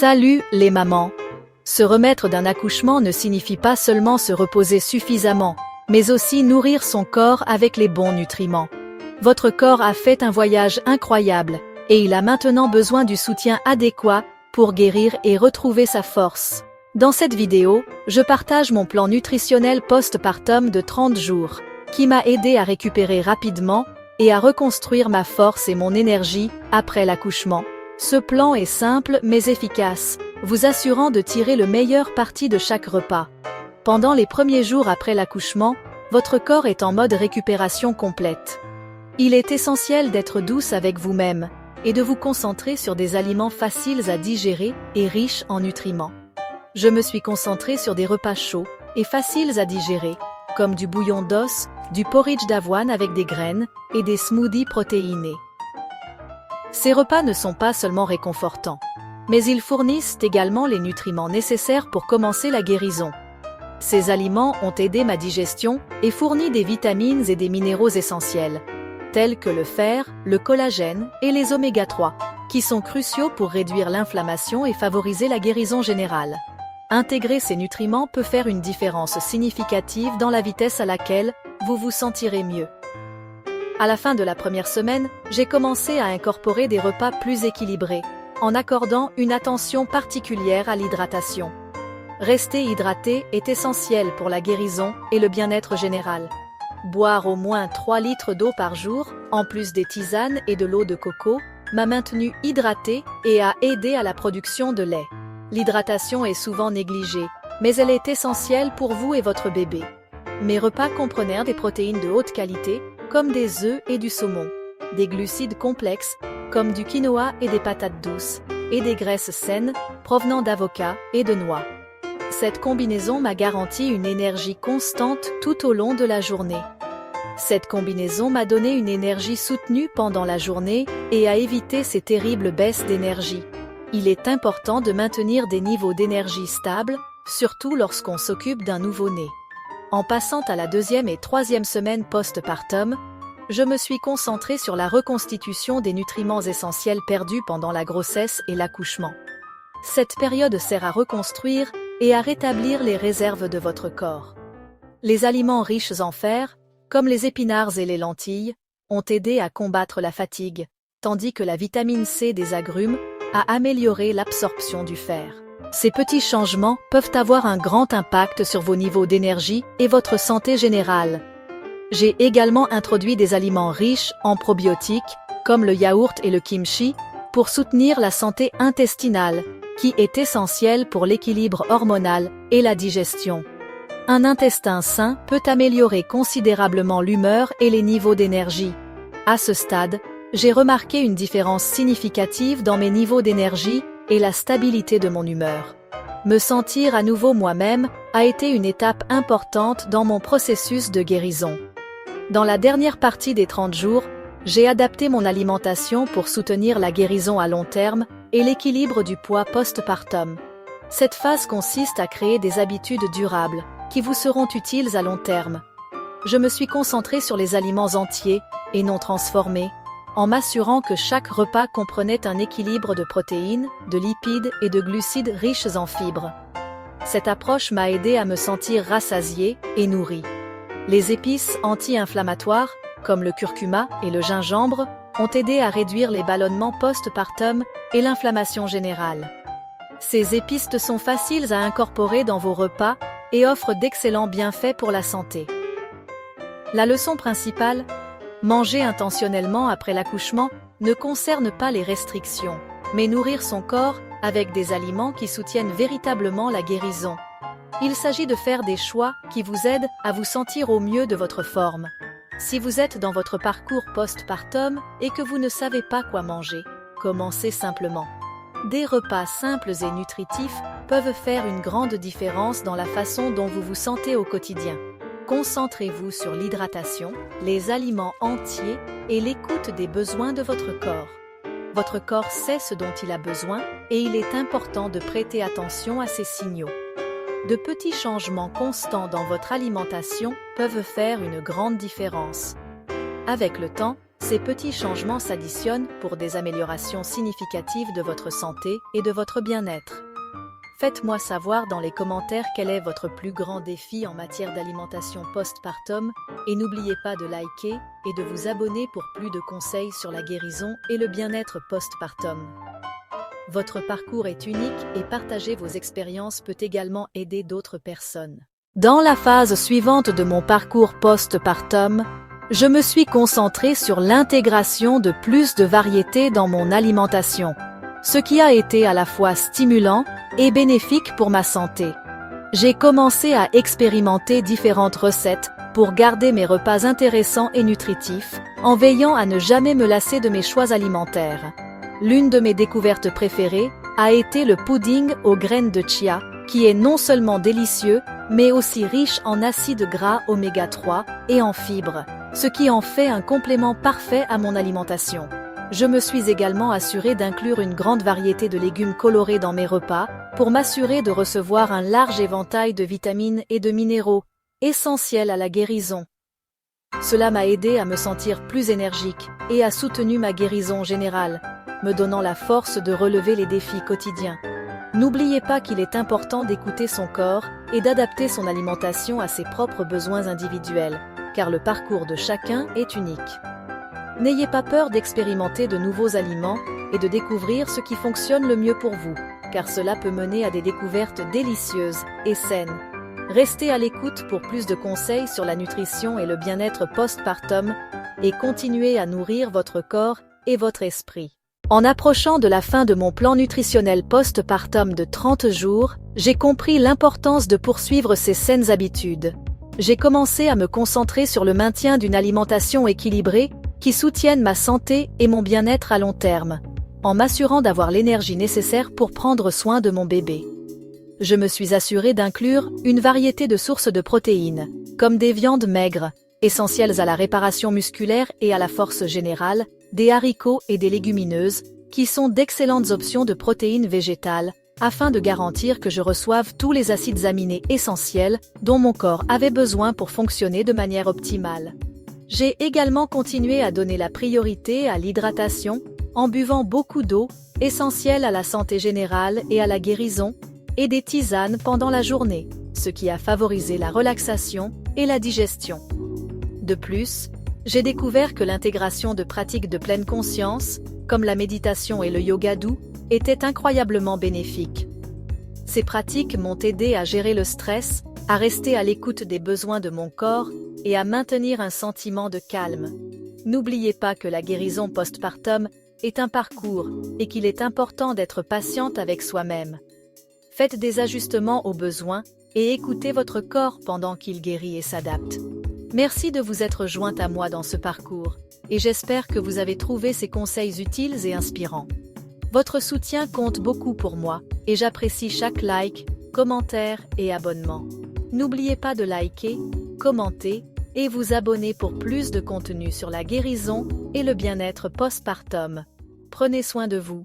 Salut les mamans! Se remettre d'un accouchement ne signifie pas seulement se reposer suffisamment, mais aussi nourrir son corps avec les bons nutriments. Votre corps a fait un voyage incroyable, et il a maintenant besoin du soutien adéquat pour guérir et retrouver sa force. Dans cette vidéo, je partage mon plan nutritionnel post-partum de 30 jours, qui m'a aidé à récupérer rapidement et à reconstruire ma force et mon énergie après l'accouchement. Ce plan est simple mais efficace, vous assurant de tirer le meilleur parti de chaque repas. Pendant les premiers jours après l'accouchement, votre corps est en mode récupération complète. Il est essentiel d'être douce avec vous-même et de vous concentrer sur des aliments faciles à digérer et riches en nutriments. Je me suis concentrée sur des repas chauds et faciles à digérer, comme du bouillon d'os, du porridge d'avoine avec des graines et des smoothies protéinés. Ces repas ne sont pas seulement réconfortants, mais ils fournissent également les nutriments nécessaires pour commencer la guérison. Ces aliments ont aidé ma digestion et fourni des vitamines et des minéraux essentiels, tels que le fer, le collagène et les oméga 3, qui sont cruciaux pour réduire l'inflammation et favoriser la guérison générale. Intégrer ces nutriments peut faire une différence significative dans la vitesse à laquelle vous vous sentirez mieux. À la fin de la première semaine, j'ai commencé à incorporer des repas plus équilibrés, en accordant une attention particulière à l'hydratation. Rester hydraté est essentiel pour la guérison et le bien-être général. Boire au moins 3 litres d'eau par jour, en plus des tisanes et de l'eau de coco, m'a maintenu hydratée et a aidé à la production de lait. L'hydratation est souvent négligée, mais elle est essentielle pour vous et votre bébé. Mes repas comprenèrent des protéines de haute qualité, comme des œufs et du saumon, des glucides complexes, comme du quinoa et des patates douces, et des graisses saines, provenant d'avocats et de noix. Cette combinaison m'a garanti une énergie constante tout au long de la journée. Cette combinaison m'a donné une énergie soutenue pendant la journée et a évité ces terribles baisses d'énergie. Il est important de maintenir des niveaux d'énergie stables, surtout lorsqu'on s'occupe d'un nouveau-né. En passant à la 2e et 3e semaine post-partum, je me suis concentrée sur la reconstitution des nutriments essentiels perdus pendant la grossesse et l'accouchement. Cette période sert à reconstruire et à rétablir les réserves de votre corps. Les aliments riches en fer, comme les épinards et les lentilles, ont aidé à combattre la fatigue, tandis que la vitamine C des agrumes a amélioré l'absorption du fer. Ces petits changements peuvent avoir un grand impact sur vos niveaux d'énergie et votre santé générale. J'ai également introduit des aliments riches en probiotiques, comme le yaourt et le kimchi, pour soutenir la santé intestinale, qui est essentielle pour l'équilibre hormonal et la digestion. Un intestin sain peut améliorer considérablement l'humeur et les niveaux d'énergie. À ce stade, j'ai remarqué une différence significative dans mes niveaux d'énergie et la stabilité de mon humeur. Me sentir à nouveau moi-même a été une étape importante dans mon processus de guérison. Dans la dernière partie des 30 jours, j'ai adapté mon alimentation pour soutenir la guérison à long terme et l'équilibre du poids post-partum. Cette phase consiste à créer des habitudes durables, qui vous seront utiles à long terme. Je me suis concentrée sur les aliments entiers et non transformés, en m'assurant que chaque repas comprenait un équilibre de protéines, de lipides et de glucides riches en fibres. Cette approche m'a aidé à me sentir rassasiée et nourrie. Les épices anti-inflammatoires, comme le curcuma et le gingembre, ont aidé à réduire les ballonnements post-partum et l'inflammation générale. Ces épices sont faciles à incorporer dans vos repas et offrent d'excellents bienfaits pour la santé. La leçon principale: manger intentionnellement après l'accouchement ne concerne pas les restrictions, mais nourrir son corps avec des aliments qui soutiennent véritablement la guérison. Il s'agit de faire des choix qui vous aident à vous sentir au mieux de votre forme. Si vous êtes dans votre parcours post-partum et que vous ne savez pas quoi manger, commencez simplement. Des repas simples et nutritifs peuvent faire une grande différence dans la façon dont vous vous sentez au quotidien. Concentrez-vous sur l'hydratation, les aliments entiers et l'écoute des besoins de votre corps. Votre corps sait ce dont il a besoin et il est important de prêter attention à ces signaux. De petits changements constants dans votre alimentation peuvent faire une grande différence. Avec le temps, Ces petits changements s'additionnent pour des améliorations significatives de votre santé et de votre bien-être. Faites-moi savoir dans les commentaires quel est votre plus grand défi en matière d'alimentation postpartum et n'oubliez pas de liker et de vous abonner pour plus de conseils sur la guérison et le bien-être postpartum. Votre parcours est unique et partager vos expériences peut également aider d'autres personnes. Dans la phase suivante de mon parcours postpartum, je me suis concentrée sur l'intégration de plus de variétés dans mon alimentation, ce qui a été à la fois stimulant et bénéfique pour ma santé. J'ai commencé à expérimenter différentes recettes pour garder mes repas intéressants et nutritifs, en veillant à ne jamais me lasser de mes choix alimentaires. L'une de mes découvertes préférées a été le pudding aux graines de chia, qui est non seulement délicieux, mais aussi riche en acides gras oméga 3 et en fibres, ce qui en fait un complément parfait à mon alimentation. Je me suis également assurée d'inclure une grande variété de légumes colorés dans mes repas, pour m'assurer de recevoir un large éventail de vitamines et de minéraux, essentiels à la guérison. Cela m'a aidé à me sentir plus énergique et a soutenu ma guérison générale, me donnant la force de relever les défis quotidiens. N'oubliez pas qu'il est important d'écouter son corps et d'adapter son alimentation à ses propres besoins individuels, car le parcours de chacun est unique. N'ayez pas peur d'expérimenter de nouveaux aliments et de découvrir ce qui fonctionne le mieux pour vous, car cela peut mener à des découvertes délicieuses et saines. Restez à l'écoute pour plus de conseils sur la nutrition et le bien-être postpartum et continuez à nourrir votre corps et votre esprit. En approchant de la fin de mon plan nutritionnel postpartum de 30 jours, j'ai compris l'importance de poursuivre ces saines habitudes. J'ai commencé à me concentrer sur le maintien d'une alimentation équilibrée qui soutienne ma santé et mon bien-être à long terme, en m'assurant d'avoir l'énergie nécessaire pour prendre soin de mon bébé. Je me suis assurée d'inclure une variété de sources de protéines, comme des viandes maigres, essentielles à la réparation musculaire et à la force générale, des haricots et des légumineuses, qui sont d'excellentes options de protéines végétales, afin de garantir que je reçoive tous les acides aminés essentiels dont mon corps avait besoin pour fonctionner de manière optimale. J'ai également continué à donner la priorité à l'hydratation, en buvant beaucoup d'eau, essentielle à la santé générale et à la guérison, et des tisanes pendant la journée, ce qui a favorisé la relaxation et la digestion. De plus, j'ai découvert que l'intégration de pratiques de pleine conscience, comme la méditation et le yoga doux, était incroyablement bénéfique. Ces pratiques m'ont aidé à gérer le stress, à rester à l'écoute des besoins de mon corps et à maintenir un sentiment de calme. N'oubliez pas que la guérison postpartum est un parcours et qu'il est important d'être patiente avec soi-même. Faites des ajustements aux besoins et écoutez votre corps pendant qu'il guérit et s'adapte. Merci de vous être jointe à moi dans ce parcours et j'espère que vous avez trouvé ces conseils utiles et inspirants. Votre soutien compte beaucoup pour moi et j'apprécie chaque like, commentaire et abonnement. N'oubliez pas de liker, commenter et vous abonner pour plus de contenu sur la guérison et le bien-être postpartum. Prenez soin de vous.